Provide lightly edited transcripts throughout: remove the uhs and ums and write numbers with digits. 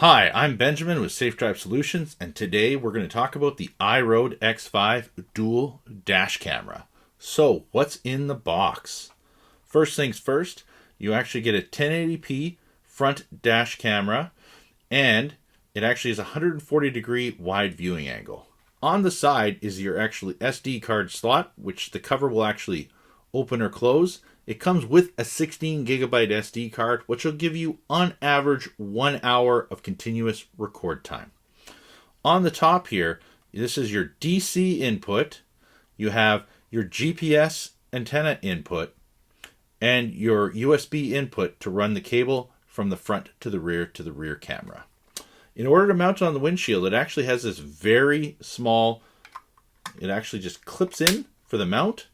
Hi, I'm Benjamin with Safe Drive Solutions, and today we're going to talk about the IROAD X5 Dual Dash Camera. So, what's in the box? First things first, you actually get a 1080p front dash camera, and it actually is a 140-degree wide viewing angle. On the side is your actually SD card slot, which the cover will actually open or close. It comes with a 16 gigabyte SD card, which will give you on average 1 hour of continuous record time. On the top here, this is your DC input. You have your GPS antenna input and your USB input to run the cable from the front to the rear camera. In order to mount it on the windshield, it actually has this very small, it actually just clips in for the mount,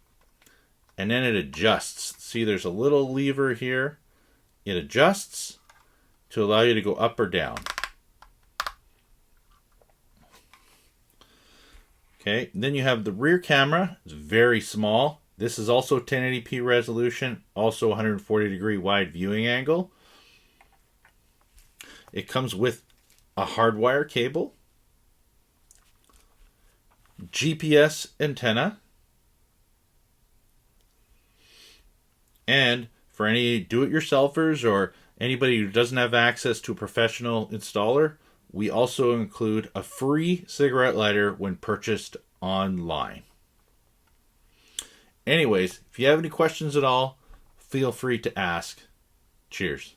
and then it adjusts. See, there's a little lever here. It adjusts to allow you to go up or down. Okay, then you have the rear camera. It's very small. This is also 1080p resolution, also 140-degree wide viewing angle. It comes with a hardwire cable, GPS antenna, and for any do-it-yourselfers or anybody who doesn't have access to a professional installer, we also include a free cigarette lighter when purchased online. Anyways, if you have any questions at all, feel free to ask. Cheers.